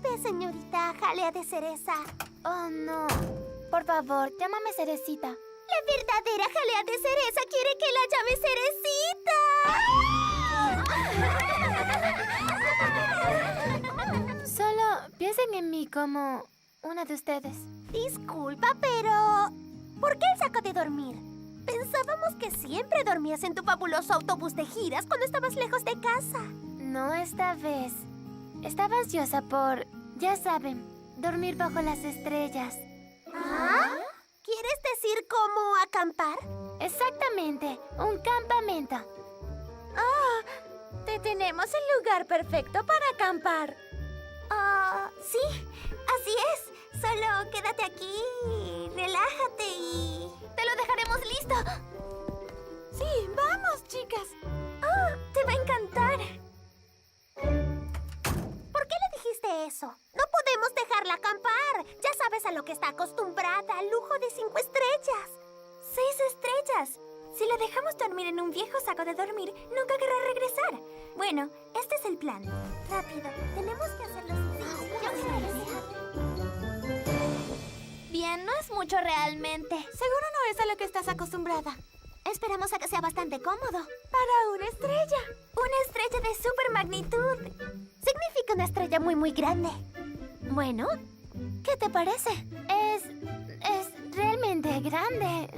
preocupe, señorita Jalea de Cereza. Oh, no. Por favor, llámame Cerecita. La verdadera Jalea de Cereza quiere que la llame Cerecita. Solo piensen en mí como una de ustedes. Disculpa, pero... ¿por qué el saco de dormir? Pensábamos que siempre dormías en tu fabuloso autobús de giras cuando estabas lejos de casa. No esta vez. Estaba ansiosa por, ya saben, dormir bajo las estrellas. ¿Ah? ¿Quieres decir cómo acampar? Exactamente, un campamento. ¡Ah! Te tenemos el lugar perfecto para acampar. Sí, así es. Solo quédate aquí, relájate y... ¡te lo dejaremos listo! Sí, vamos, chicas. ¡Te va a encantar! ¿Por qué le dijiste eso? No podemos dejarla acampar. Ya sabes a lo que está acostumbrada, lujo de 5 estrellas. 6 estrellas. Si la dejamos dormir en un viejo saco de dormir, nunca querrá regresar. Bueno, este es el plan. Rápido, tenemos que hacerlo. Bien, no es mucho realmente. Seguro no es a lo que estás acostumbrada. Esperamos a que sea bastante cómodo. Para una estrella. Una estrella de super magnitud. Significa una estrella muy, muy grande. Bueno, ¿qué te parece? Es realmente grande.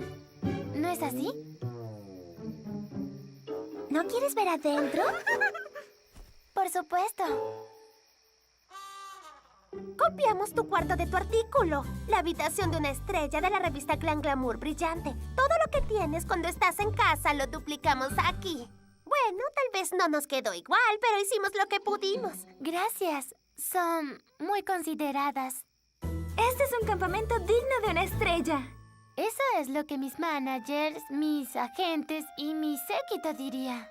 ¿No es así? ¿No quieres ver adentro? Por supuesto. Copiamos tu cuarto de tu artículo. La habitación de una estrella de la revista Glam Glamour Brillante. Todo lo que tienes cuando estás en casa lo duplicamos aquí. Bueno, tal vez no nos quedó igual, pero hicimos lo que pudimos. Gracias. Son muy consideradas. Este es un campamento digno de una estrella. Eso es lo que mis managers, mis agentes y mi séquito diría.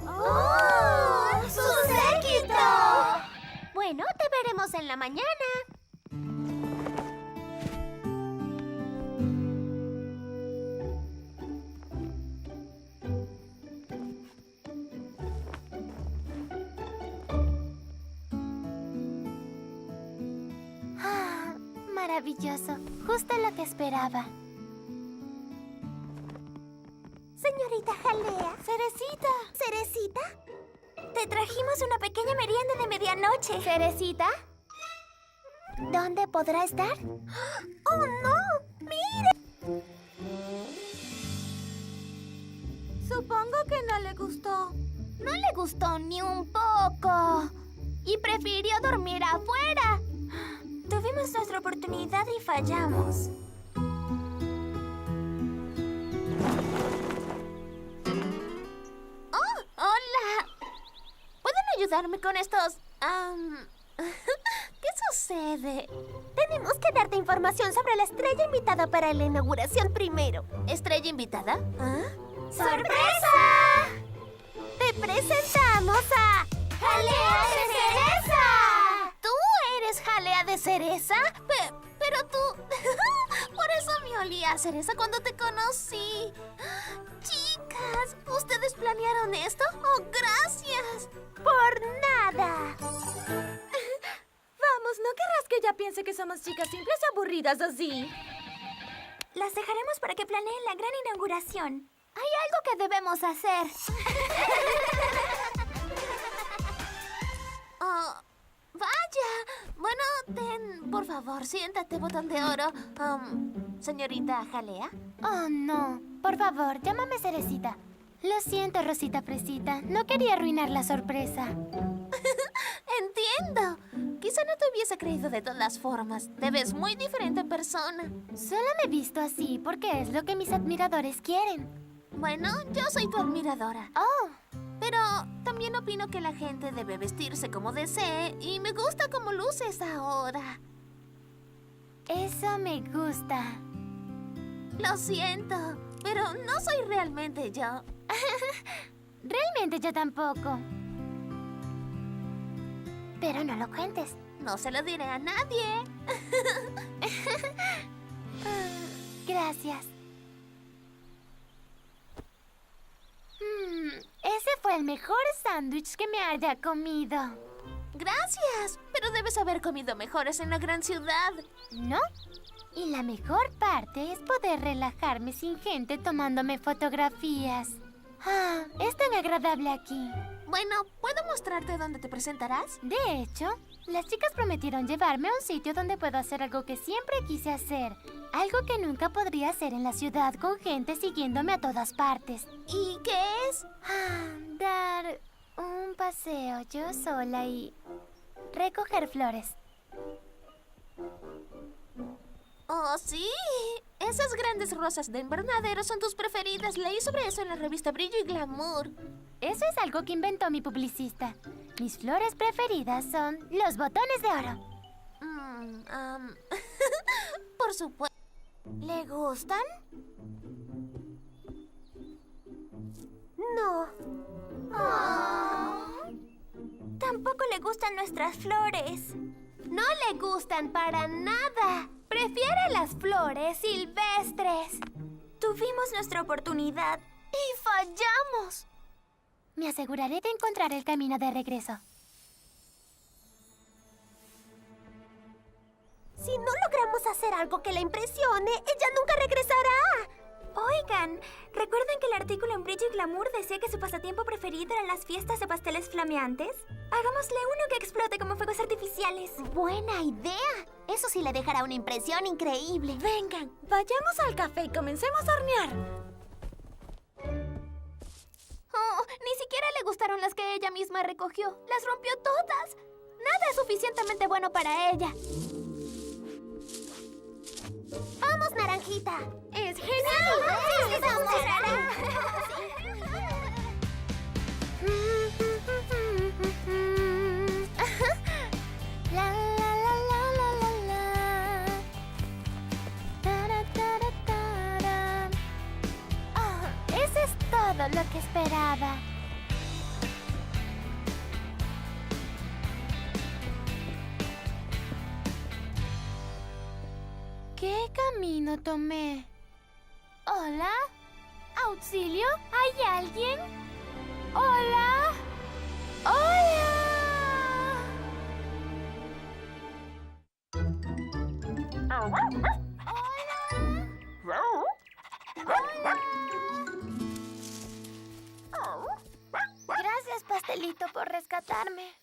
¡Oh! ¡Su séquito! Bueno, te veremos en la mañana. Ah, maravilloso. Justo lo que esperaba. Señorita Jalea. Cerecita, ¿Cerecita? te trajimos una pequeña merienda de medianoche. ¿Cerecita? ¿Dónde podrá estar? ¡Oh, no! ¡Mire! Supongo que no le gustó. No le gustó ni un poco. Y prefirió dormir afuera. Tuvimos nuestra oportunidad y fallamos. ¡Oh! ¡Hola! ¿Pueden ayudarme con estos? ¿Qué sucede? Tenemos que darte información sobre la estrella invitada para la inauguración primero. ¿Estrella invitada? ¿Ah? ¡Sorpresa! Te presentamos a... ¡Jalea de Cereza! ¿Tú eres Jalea de Cereza? Pero tú... Por eso me olía a cereza cuando te conocí. Chicas, ¿ustedes planearon esto? ¡Oh, gracias! ¡Por nada! Vamos, no querrás que ella piense que somos chicas simples y aburridas así. Las dejaremos para que planeen la gran inauguración. Hay algo que debemos hacer. Oh, vaya. Bueno, por favor, siéntate, botón de oro. Señorita Jalea. Oh, no. Por favor, llámame Cerecita. Lo siento, Rosita Fresita. No quería arruinar la sorpresa. Entiendo. Quizá no te hubiese creído de todas formas. Te ves muy diferente en persona. Solo me he visto así porque es lo que mis admiradores quieren. Bueno, yo soy tu admiradora. Oh, Pero también opino que la gente debe vestirse como desee y me gusta cómo luces ahora. eso me gusta. Lo siento, pero no soy realmente yo. Realmente yo tampoco. Pero no lo cuentes. No se lo diré a nadie. Gracias. Ese fue el mejor sándwich que me haya comido. Gracias, pero debes haber comido mejores en la gran ciudad. ¿No? Y la mejor parte es poder relajarme sin gente tomándome fotografías. Ah, es tan agradable aquí. Bueno, ¿puedo mostrarte dónde te presentarás? De hecho, las chicas prometieron llevarme a un sitio donde puedo hacer algo que siempre quise hacer. Algo que nunca podría hacer en la ciudad con gente siguiéndome a todas partes. ¿Y qué es? Dar un paseo yo sola y recoger flores. ¡Oh, sí! Esas grandes rosas de invernadero son tus preferidas. Leí sobre eso en la revista Brillo y Glamour. Eso es algo que inventó mi publicista. Mis flores preferidas son los botones de oro. Por supuesto. ¿Le gustan? No. Tampoco le gustan nuestras flores. No le gustan para nada. Prefiere las flores silvestres. Tuvimos nuestra oportunidad. Y fallamos. Me aseguraré de encontrar el camino de regreso. Si no logramos hacer algo que la impresione, ella nunca regresará. Oigan, ¿recuerdan que el artículo en Brillo y Glamour decía que su pasatiempo preferido eran las fiestas de pasteles flameantes? Hagámosle uno que explote como fuegos artificiales. Buena idea. Eso sí le dejará una impresión increíble. Vengan, vayamos al café y comencemos a hornear. Oh, ni siquiera le gustaron las que ella misma recogió. Las rompió todas. Nada es suficientemente bueno para ella. ¡Vamos, Naranjita! ¡Es genial! ¡Sí, vamos! La, la, la, la, la, la, la. Tara, tara, tara. Oh, eso es todo lo que esperaba. ¿Qué camino tomé? ¿Hola? ¿Auxilio? ¿Hay alguien? ¿Hola? ¡Hola! Gracias, pastelito, por rescatarme.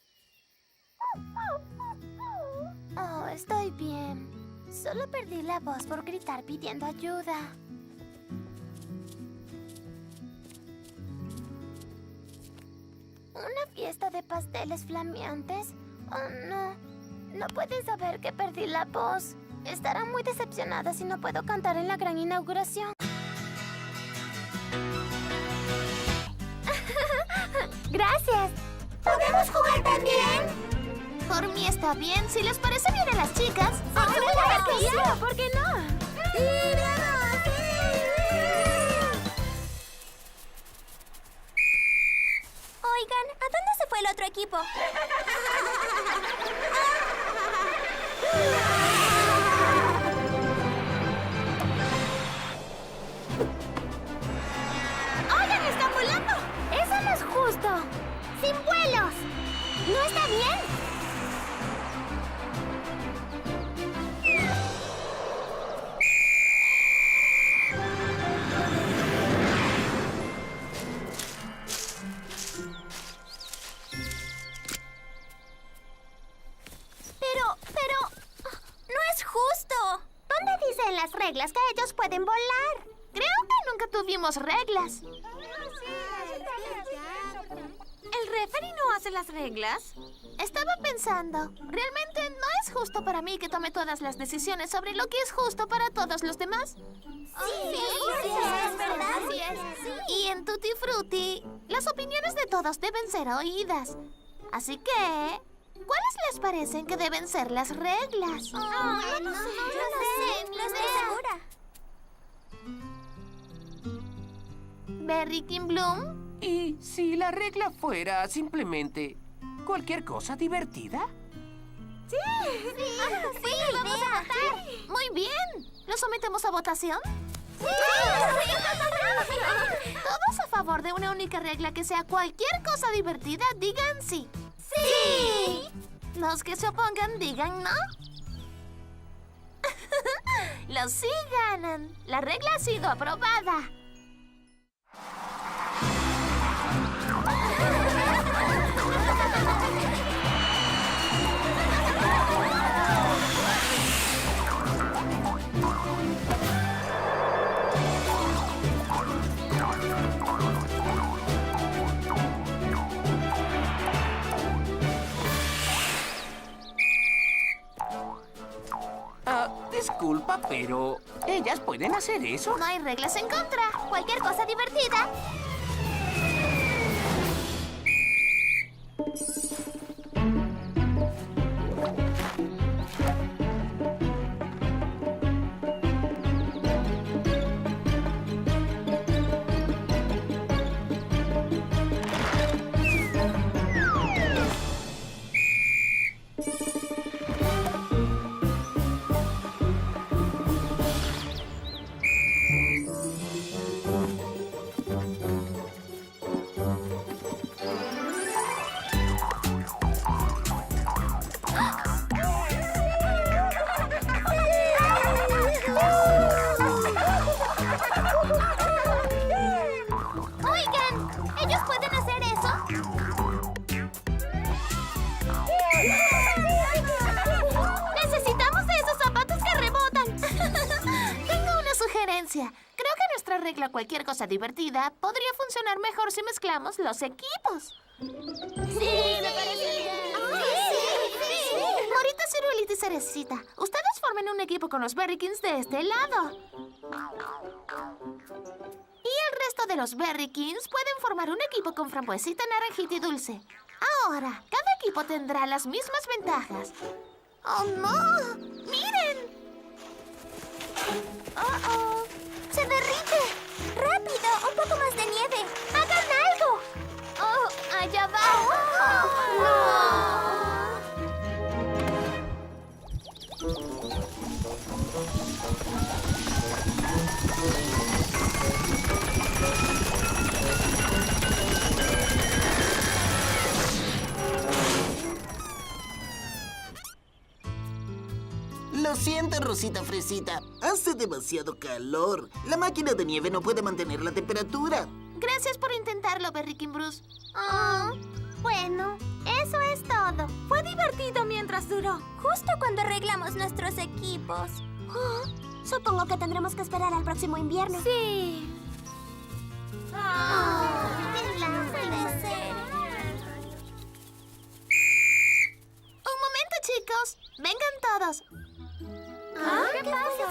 Oh, estoy bien. Solo perdí la voz por gritar pidiendo ayuda. ¿Una fiesta de pasteles flameantes? Oh, no. No pueden saber que perdí la voz. Estarán muy decepcionadas si no puedo cantar en la gran inauguración. Gracias. ¿Podemos jugar también? Por mí está bien. Si les parece bien a las chicas. ¡Claro que sí! ¿Por qué no? Oigan, ¿a dónde se fue el otro equipo? ¡Oigan, están volando! ¡Eso no es justo! ¡Sin vuelos! ¿No está bien? Pero... ¡No es justo! ¿Dónde dicen las reglas que ellos pueden volar? Creo que nunca tuvimos reglas. ¿El referee no hace las reglas? Estaba pensando, ¿realmente no es justo para mí que tome todas las decisiones sobre lo que es justo para todos los demás? Sí, es verdad. Y en Tutti Frutti, las opiniones de todos deben ser oídas. Así que, ¿cuáles les parecen que deben ser las reglas? No estoy segura. ¿Berry King Bloom? ¿Y si la regla fuera simplemente cualquier cosa divertida? Sí, vamos a votar. Muy bien. ¿Lo sometemos a votación? ¡Sí! Todos a favor de una única regla que sea cualquier cosa divertida, digan sí. ¡Sí! Los que se opongan digan no. Los sí ganan. La regla ha sido aprobada. Disculpa, pero ¿ellas pueden hacer eso? No hay reglas en contra. Cualquier cosa divertida. Oigan, ¿ellos pueden hacer eso? Necesitamos de esos zapatos que rebotan. Tengo una sugerencia. Creo que nuestra regla cualquier cosa divertida podría funcionar mejor si mezclamos los equipos. Sí, me parece bien. Morita, Ciruelita y Cerecita, ustedes formen un equipo con los Berrykins de este lado. Y el resto de los Berrykins pueden formar un equipo con Frambuesita, Naranjita y Dulce. Ahora, cada equipo tendrá las mismas ventajas. ¡Oh, no! ¡Miren! ¡Oh! ¡Se derrite! ¡Rápido! ¡Un poco más de nieve! ¡Hagan algo! ¡Oh, allá va! ¡No! Lo siento, Rosita Fresita. Hace demasiado calor. La máquina de nieve no puede mantener la temperatura. Gracias por intentarlo, Berrykin Bruce. Bueno, eso es todo. Fue divertido mientras duró. Justo cuando arreglamos nuestros equipos. Supongo que tendremos que esperar al próximo invierno. Sí. Puede ser. Un momento, chicos. Vengan todos. ¿Qué pasa?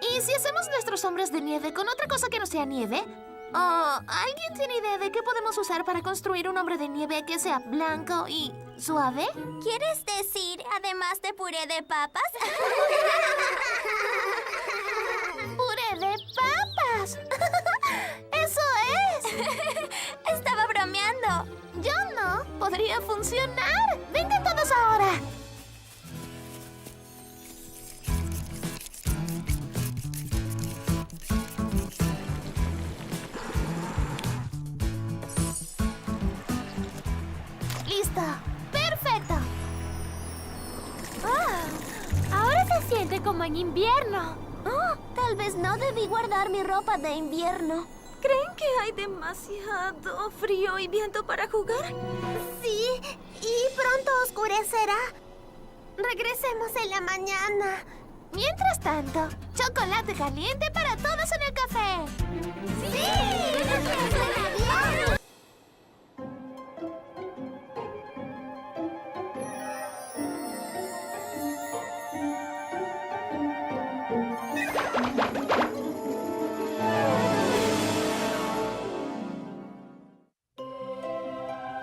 ¿Y si hacemos nuestros hombres de nieve con otra cosa que no sea nieve? ¿Alguien tiene idea de qué podemos usar para construir un hombre de nieve que sea blanco y suave? ¿Quieres decir, además de puré de papas? ¡Puré de papas! ¡Eso es! Estaba bromeando. Yo no. Podría funcionar. ¡Vengan todos ahora! ¡Listo! ¡Perfecto! Ahora se siente como en invierno. Tal vez no debí guardar mi ropa de invierno. ¿Creen que hay demasiado frío y viento para jugar? Sí, y pronto oscurecerá. Regresemos en la mañana. Mientras tanto, chocolate caliente para todos en el café. ¡Sí!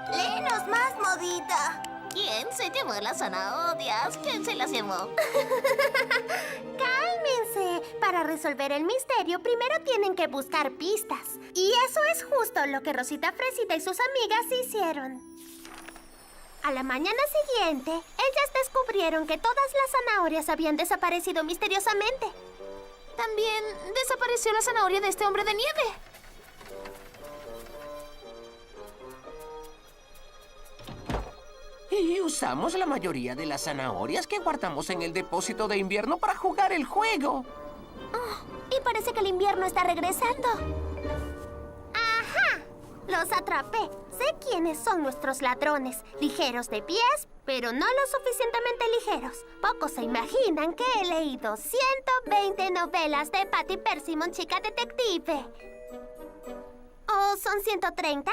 Léenos más, modita. ¿Quién se llevó las zanahorias? ¿Quién se las llevó? Cálmense. Para resolver el misterio, primero tienen que buscar pistas. Y eso es justo lo que Rosita Fresita y sus amigas hicieron. A la mañana siguiente, ellas descubrieron que todas las zanahorias habían desaparecido misteriosamente. También desapareció la zanahoria de este hombre de nieve. usamos la mayoría de las zanahorias que guardamos en el depósito de invierno para jugar el juego. Y parece que el invierno está regresando. ¡Ajá! Los atrapé. Sé quiénes son nuestros ladrones. Ligeros de pies, pero no lo suficientemente ligeros. Pocos se imaginan que he leído 120 novelas de Patty Persimmon, chica detective. ¿O son 130?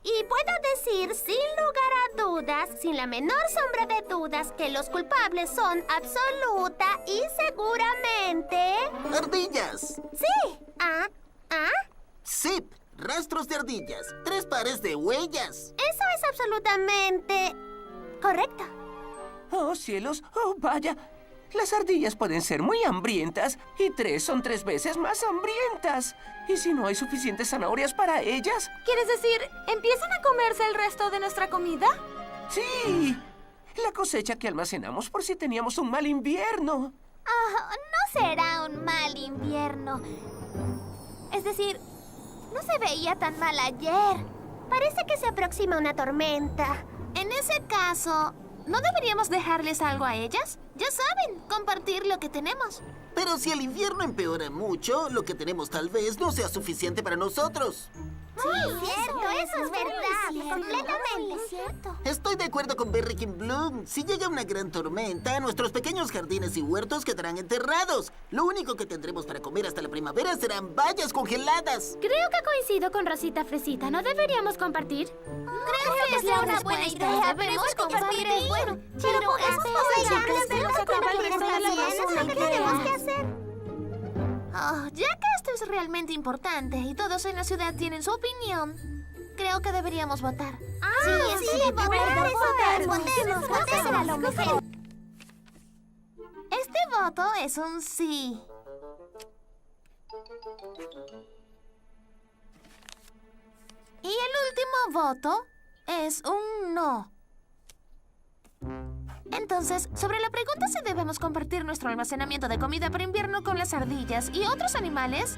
Y puedo decir sin lugar a dudas, sin la menor sombra de dudas, que los culpables son absoluta y seguramente... ¡Ardillas! ¡Sí! ¡Zip! Rastros de ardillas. 3 pares de huellas. Eso es absolutamente... correcto. ¡Oh, cielos! ¡Oh, vaya! Las ardillas pueden ser muy hambrientas y 3 son 3 veces más hambrientas. ¿Y si no hay suficientes zanahorias para ellas? ¿Quieres decir, empiezan a comerse el resto de nuestra comida? ¡Sí! La cosecha que almacenamos por si teníamos un mal invierno. No será un mal invierno. Es decir, no se veía tan mal ayer. Parece que se aproxima una tormenta. En ese caso, ¿no deberíamos dejarles algo a ellas? Ya saben, compartir lo que tenemos. Pero si el invierno empeora mucho, lo que tenemos tal vez no sea suficiente para nosotros. Eso es verdad. Completamente cierto. Estoy de acuerdo con Berry King Bloom. Si llega una gran tormenta, nuestros pequeños jardines y huertos quedarán enterrados. Lo único que tendremos para comer hasta la primavera serán bayas congeladas. Creo que coincido con Rosita Fresita. ¿No deberíamos compartir? Creo que sería una buena idea. Debemos compartir. Bueno, pero ¿qué tenemos que hacer? Ya que esto es realmente importante y todos en la ciudad tienen su opinión, creo que deberíamos votar. Votemos. Este voto es un sí. Y el último voto es un no. Entonces, sobre la pregunta si debemos compartir nuestro almacenamiento de comida para invierno con las ardillas y otros animales,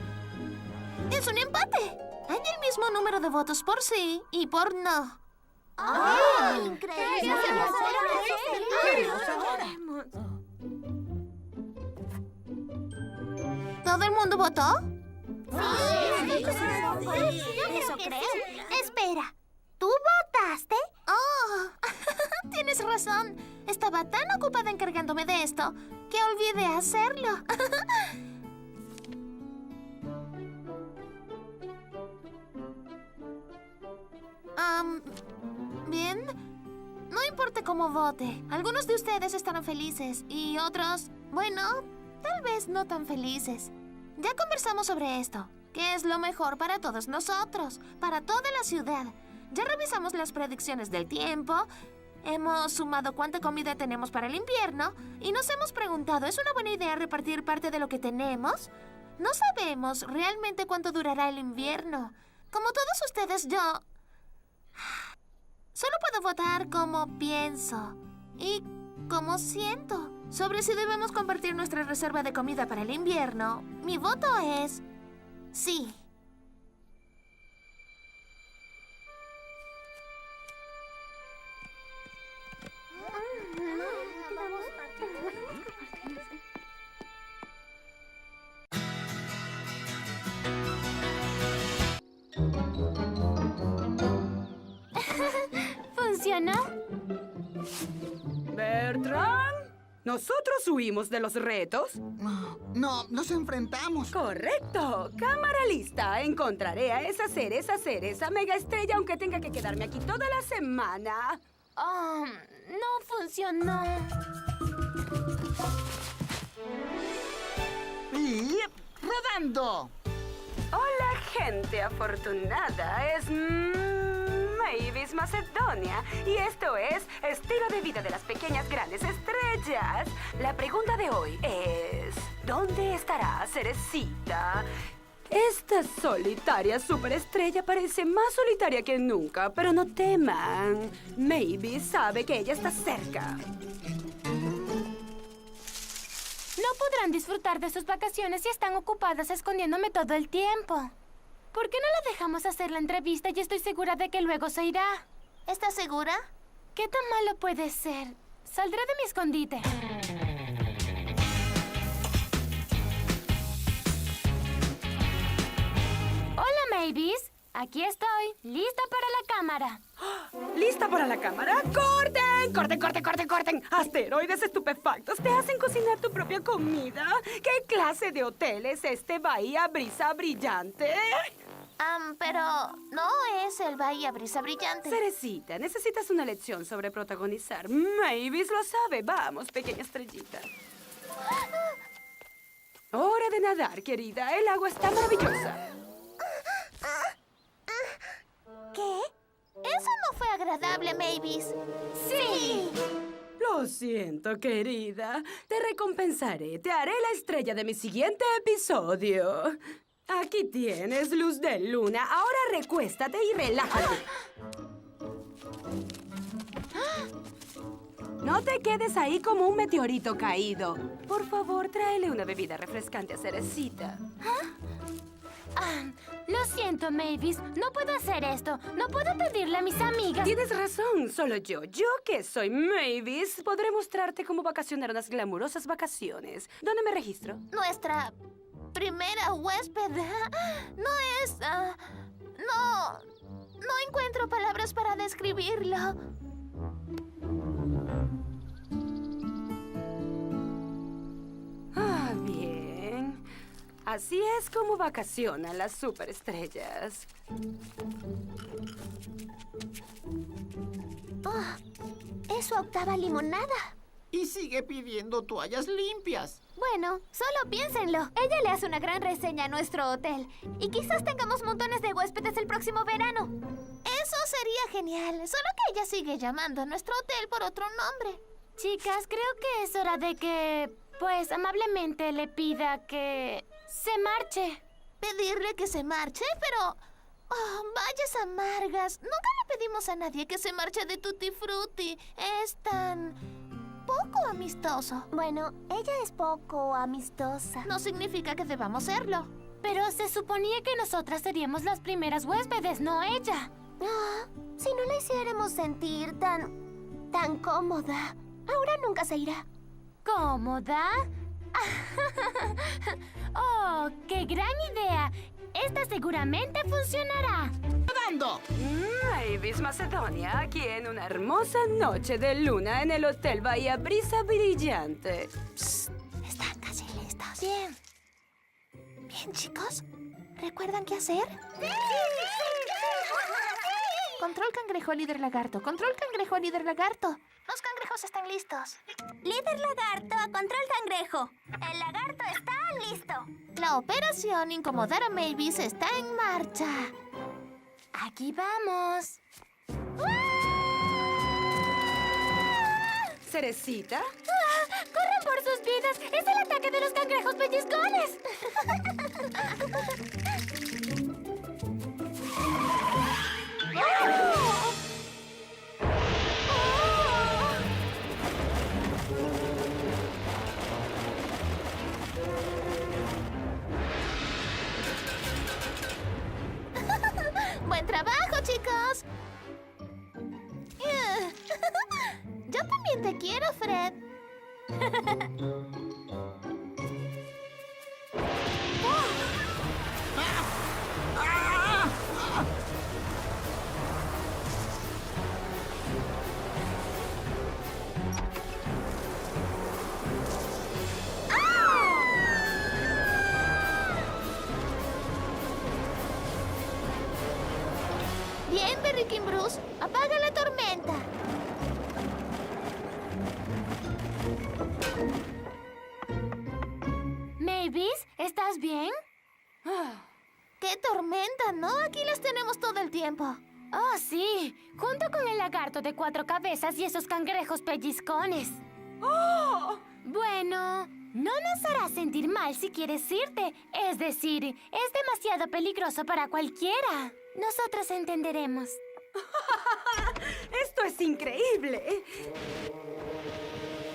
es un empate. Hay el mismo número de votos por sí y por no. ¡Increíble! ¿Todo el mundo votó? Eso creo. Espera, ¿tú votaste? Oh, tienes razón. Estaba tan ocupada encargándome de esto que olvidé hacerlo. Bien. No importa cómo vote. Algunos de ustedes estarán felices y otros, bueno, tal vez no tan felices. Ya conversamos sobre esto. ¿Qué es lo mejor para todos nosotros? Para toda la ciudad. Ya revisamos las predicciones del tiempo. Hemos sumado cuánta comida tenemos para el invierno y nos hemos preguntado, ¿es una buena idea repartir parte de lo que tenemos? No sabemos realmente cuánto durará el invierno. Como todos ustedes, yo solo puedo votar como pienso y como siento. Sobre si debemos compartir nuestra reserva de comida para el invierno, mi voto es sí. ¿Funcionó? ¿Bertrand? ¿Nosotros huimos de los retos? No, nos enfrentamos. ¡Correcto! Cámara lista. Encontraré a esa cereza mega estrella aunque tenga que quedarme aquí toda la semana. No funcionó. Y rodando. Hola, gente afortunada. Es Mavis Macedonia. Y esto es Estilo de Vida de las Pequeñas Grandes Estrellas. La pregunta de hoy es... ¿dónde estará Cerecita? Esta solitaria superestrella parece más solitaria que nunca, pero no teman. Mavis sabe que ella está cerca. No podrán disfrutar de sus vacaciones si están ocupadas escondiéndome todo el tiempo. ¿Por qué no la dejamos hacer la entrevista y estoy segura de que luego se irá? ¿Estás segura? ¿Qué tan malo puede ser? Saldré de mi escondite. Hola, Mavis. Aquí estoy, lista para la cámara. ¿Lista para la cámara? ¡Corten! ¡Corten, corten, corten, corten! Asteroides estupefactos te hacen cocinar tu propia comida. ¿Qué clase de hotel es este Bahía Brisa Brillante? Pero no es el Bahía Brisa Brillante. Cerecita, necesitas una lección sobre protagonizar. Mavis lo sabe. Vamos, pequeña estrellita. Hora de nadar, querida. El agua está maravillosa. ¿Qué? Eso no fue agradable, Mavis. ¡Sí! Lo siento, querida. Te recompensaré. Te haré la estrella de mi siguiente episodio. Aquí tienes, luz de luna. Ahora recuéstate y relájate. No te quedes ahí como un meteorito caído. Por favor, tráele una bebida refrescante a Cerecita. Lo siento, Mavis. No puedo hacer esto. No puedo pedirle a mis amigas. Tienes razón, solo yo que soy Mavis, podré mostrarte cómo vacacionar unas glamurosas vacaciones. ¿Dónde me registro? Nuestra primera huésped no es... No encuentro palabras para describirlo. Bien. Así es como vacacionan las superestrellas. Es su octava limonada. Y sigue pidiendo toallas limpias. Bueno, solo piénsenlo. Ella le hace una gran reseña a nuestro hotel. Y quizás tengamos montones de huéspedes el próximo verano. Eso sería genial. Solo que ella sigue llamando a nuestro hotel por otro nombre. Chicas, creo que es hora de que, pues, amablemente le pida que se marche. Pedirle que se marche, pero... vayas amargas. Nunca le pedimos a nadie que se marche de Tutti Frutti. Es tan... poco amistoso. Bueno, ella es poco amistosa. No significa que debamos serlo. Pero se suponía que nosotras seríamos las primeras huéspedes, no ella. Si no la hiciéramos sentir tan cómoda, ahora nunca se irá. ¿Cómoda? ¡Oh, qué gran idea! Esta seguramente funcionará. ¡Rodando! Mavis Macedonia, aquí en una hermosa noche de luna en el Hotel Bahía Brisa Brillante. Están casi listos. Bien. Bien, chicos. ¿Recuerdan qué hacer? Control cangrejo, líder lagarto. Control cangrejo, líder lagarto. Los cangrejos están listos. Líder lagarto a control cangrejo. El lagarto está listo. La operación Incomodar a Mavis está en marcha. Aquí vamos. ¿Cerecita? ¡Corran por sus vidas! ¡Es el ataque de los cangrejos pellizcones! ¡Buen trabajo, chicos! Yo también te quiero, Fred. Bien, Berry King Bruce. Apaga la tormenta. Mavis, ¿estás bien? ¡Qué tormenta, ¿no? Aquí las tenemos todo el tiempo. Oh, sí. Junto con el lagarto de 4 cabezas y esos cangrejos pellizcones. ¡Oh! Bueno, no nos hará sentir mal si quieres irte. Es decir, es demasiado peligroso para cualquiera. Nosotros entenderemos. ¡Esto es increíble!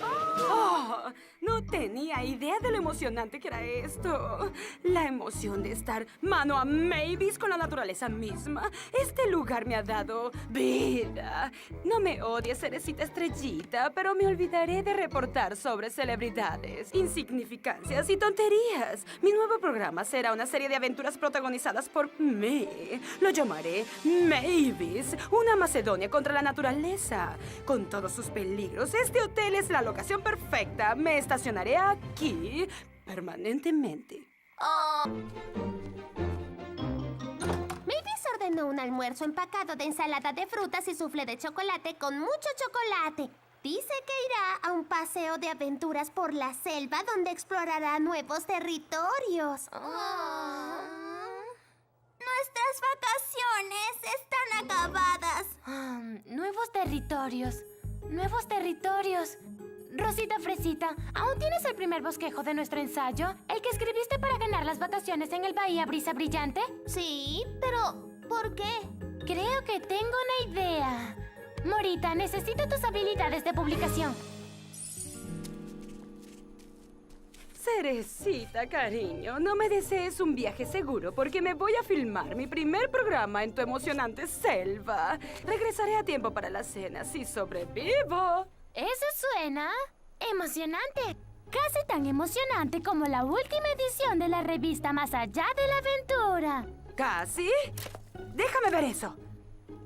¡Oh! Oh, no tenía idea de lo emocionante que era esto. La emoción de estar mano a Mavis con la naturaleza misma. Este lugar me ha dado vida. No me odies, Cerecita Estrellita, pero me olvidaré de reportar sobre celebridades, insignificancias y tonterías. Mi nuevo programa será una serie de aventuras protagonizadas por mí. Lo llamaré Mavis, una Macedonia contra la naturaleza. Con todos sus peligros, este hotel es la locación perfecta. Me estacionaré aquí permanentemente. Mavis ordenó un almuerzo empacado de ensalada de frutas y soufflé de chocolate con mucho chocolate. Dice que irá a un paseo de aventuras por la selva donde explorará nuevos territorios. Nuestras vacaciones están acabadas. Nuevos territorios. Nuevos territorios. Rosita Fresita, ¿aún tienes el primer bosquejo de nuestro ensayo? ¿El que escribiste para ganar las vacaciones en el Bahía Brisa Brillante? Sí, pero ¿por qué? Creo que tengo una idea. Morita, necesito tus habilidades de publicación. Cerecita, cariño, no me desees un viaje seguro porque me voy a filmar mi primer programa en tu emocionante selva. Regresaré a tiempo para la cena si sobrevivo. Eso suena emocionante. Casi tan emocionante como la última edición de la revista Más Allá de la Aventura. ¿Casi? Déjame ver eso.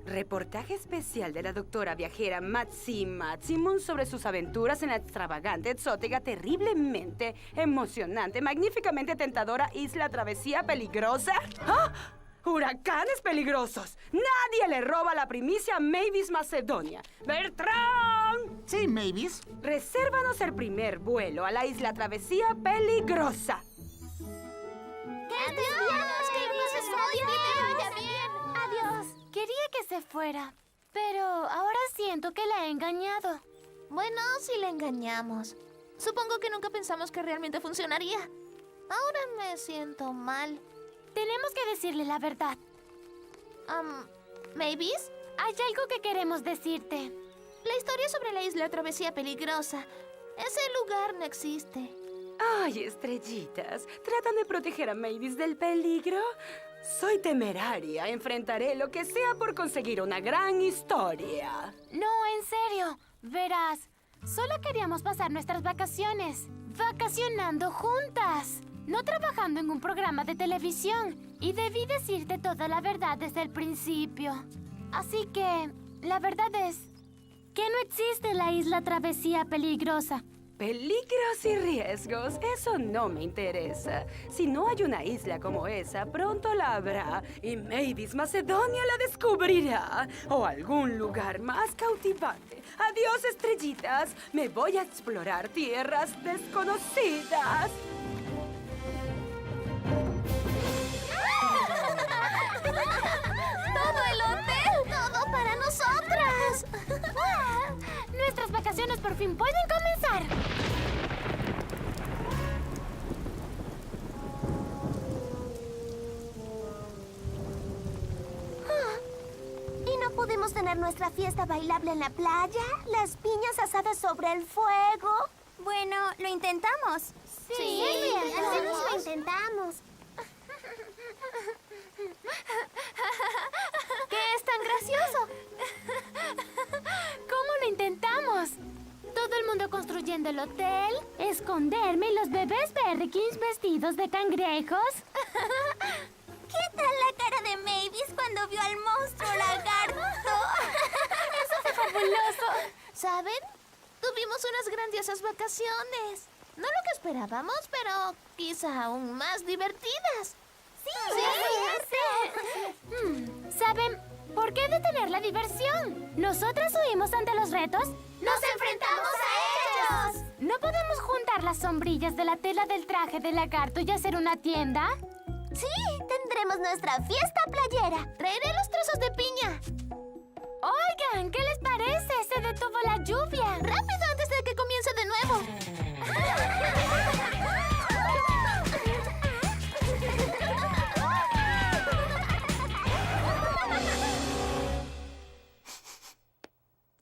Reportaje especial de la doctora viajera Matsi Matsimon sobre sus aventuras en la extravagante, exótica, terriblemente emocionante, magníficamente tentadora isla travesía peligrosa. ¡Ah! ¡Huracanes peligrosos! ¡Nadie le roba la primicia a Mavis Macedonia! ¡Bertrand! Sí, Mavis. Resérvanos el primer vuelo a la isla travesía peligrosa. Adiós. Quería que se fuera, pero ahora siento que la he engañado. Bueno, si la engañamos. Supongo que nunca pensamos que realmente funcionaría. Ahora me siento mal. Tenemos que decirle la verdad. ¿Mavis? Hay algo que queremos decirte. La historia sobre la isla travesía peligrosa. Ese lugar no existe. Ay, estrellitas, ¿tratan de proteger a Mavis del peligro? Soy temeraria, enfrentaré lo que sea por conseguir una gran historia. No, en serio. Verás, solo queríamos pasar nuestras vacaciones. Vacacionando juntas. No trabajando en un programa de televisión. Y debí decirte toda la verdad desde el principio. Así que, la verdad es que no existe la isla travesía peligrosa. Peligros y riesgos, eso no me interesa. Si no hay una isla como esa, pronto la habrá y Mavis Macedonia la descubrirá. O algún lugar más cautivante. Adiós, estrellitas. Me voy a explorar tierras desconocidas. ¡Todo el hotel! ¡Todo para nosotras! Nuestras vacaciones por fin pueden comenzar. ¿Y no podemos tener nuestra fiesta bailable en la playa? ¿Las piñas asadas sobre el fuego? Bueno, lo intentamos. Sí, al menos lo intentamos. ¿Qué es tan gracioso? ¿Cómo lo intentamos? Todo el mundo construyendo el hotel, esconderme y los bebés Berrikins vestidos de cangrejos. ¿Qué tal la cara de Mavis cuando vio al monstruo lagarto? ¡Eso fue fabuloso! ¿Saben? Tuvimos unas grandiosas vacaciones. No lo que esperábamos, pero quizá aún más divertidas. ¿Saben por qué detener la diversión? ¿Nosotras huimos ante los retos? ¡Nos enfrentamos a ellos! ¿No podemos juntar las sombrillas de la tela del traje de lagarto y hacer una tienda? Sí, tendremos nuestra fiesta playera. Traeré los trozos de piña. Oigan, ¿qué les parece? Se detuvo la lluvia. ¡Rápido antes de que comience de nuevo!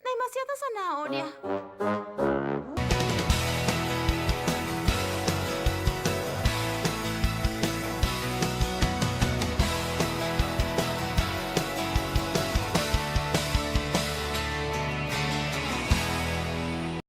Demasiada zanahoria.